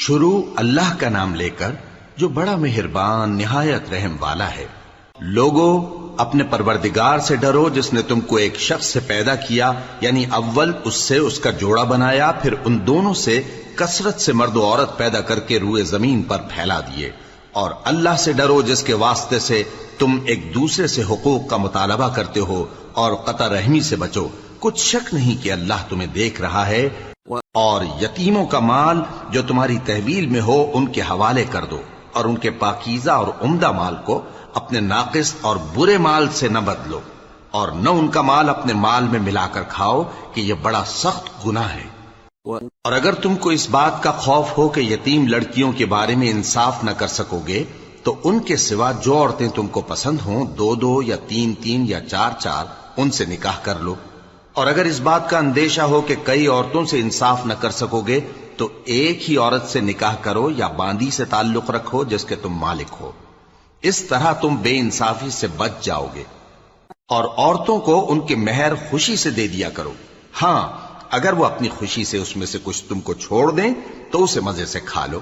شروع اللہ کا نام لے کر جو بڑا مہربان نہایت رحم والا ہے۔ لوگو اپنے پروردگار سے ڈرو جس نے تم کو ایک شخص سے پیدا کیا، یعنی اول اس سے اس کا جوڑا بنایا، پھر ان دونوں سے کثرت سے مرد و عورت پیدا کر کے روئے زمین پر پھیلا دیے۔ اور اللہ سے ڈرو جس کے واسطے سے تم ایک دوسرے سے حقوق کا مطالبہ کرتے ہو، اور قطع رحمی سے بچو، کچھ شک نہیں کہ اللہ تمہیں دیکھ رہا ہے۔ اور یتیموں کا مال جو تمہاری تحویل میں ہو ان کے حوالے کر دو، اور ان کے پاکیزہ اور عمدہ مال کو اپنے ناقص اور برے مال سے نہ بدلو، اور نہ ان کا مال اپنے مال میں ملا کر کھاؤ کہ یہ بڑا سخت گناہ ہے۔ اور اگر تم کو اس بات کا خوف ہو کہ یتیم لڑکیوں کے بارے میں انصاف نہ کر سکو گے تو ان کے سوا جو عورتیں تم کو پسند ہوں، 2 یا 3 یا 4 ان سے نکاح کر لو۔ اور اگر اس بات کا اندیشہ ہو کہ کئی عورتوں سے انصاف نہ کر سکو گے تو ایک ہی عورت سے نکاح کرو یا باندی سے تعلق رکھو جس کے تم مالک ہو، اس طرح تم بے انصافی سے بچ جاؤ گے۔ اور عورتوں کو ان کے مہر خوشی سے دے دیا کرو، ہاں اگر وہ اپنی خوشی سے اس میں سے کچھ تم کو چھوڑ دیں تو اسے مزے سے کھا لو۔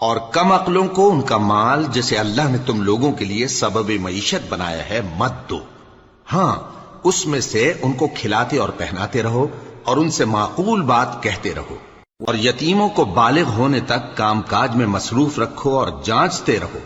اور کم عقلوں کو ان کا مال جسے اللہ نے تم لوگوں کے لیے سبب معیشت بنایا ہے مت دو، ہاں اس میں سے ان کو کھلاتے اور پہناتے رہو اور ان سے معقول بات کہتے رہو۔ اور یتیموں کو بالغ ہونے تک کام کاج میں مصروف رکھو اور جانچتے رہو،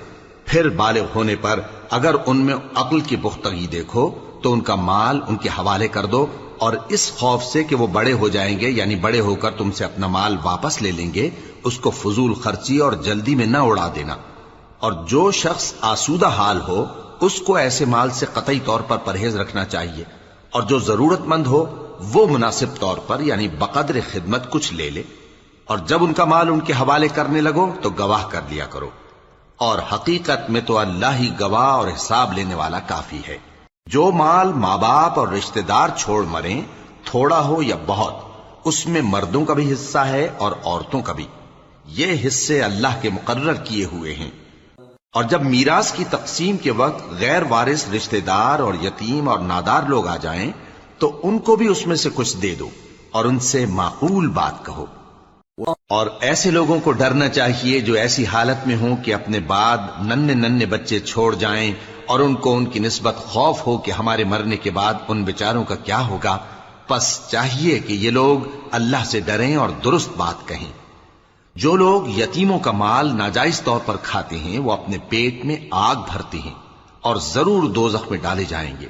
پھر بالغ ہونے پر اگر ان میں عقل کی پختگی دیکھو تو ان کا مال ان کے حوالے کر دو، اور اس خوف سے کہ وہ بڑے ہو جائیں گے، یعنی بڑے ہو کر تم سے اپنا مال واپس لے لیں گے، اس کو فضول خرچی اور جلدی میں نہ اڑا دینا۔ اور جو شخص آسودہ حال ہو اس کو ایسے مال سے قطعی طور پر پرہیز رکھنا چاہیے، اور جو ضرورت مند ہو وہ مناسب طور پر یعنی بقدر خدمت کچھ لے لے۔ اور جب ان کا مال ان کے حوالے کرنے لگو تو گواہ کر لیا کرو، اور حقیقت میں تو اللہ ہی گواہ اور حساب لینے والا کافی ہے۔ جو مال ماں باپ اور رشتہ دار چھوڑ مریں، تھوڑا ہو یا بہت، اس میں مردوں کا بھی حصہ ہے اور عورتوں کا بھی، یہ حصے اللہ کے مقرر کیے ہوئے ہیں۔ اور جب میراث کی تقسیم کے وقت غیر وارث رشتہ دار اور یتیم اور نادار لوگ آ جائیں تو ان کو بھی اس میں سے کچھ دے دو اور ان سے معقول بات کہو۔ اور ایسے لوگوں کو ڈرنا چاہیے جو ایسی حالت میں ہوں کہ اپنے بعد ننھے بچے چھوڑ جائیں اور ان کو ان کی نسبت خوف ہو کہ ہمارے مرنے کے بعد ان بیچاروں کا کیا ہوگا، پس چاہیے کہ یہ لوگ اللہ سے ڈریں اور درست بات کہیں۔ جو لوگ یتیموں کا مال ناجائز طور پر کھاتے ہیں وہ اپنے پیٹ میں آگ بھرتے ہیں اور ضرور دوزخ میں ڈالے جائیں گے۔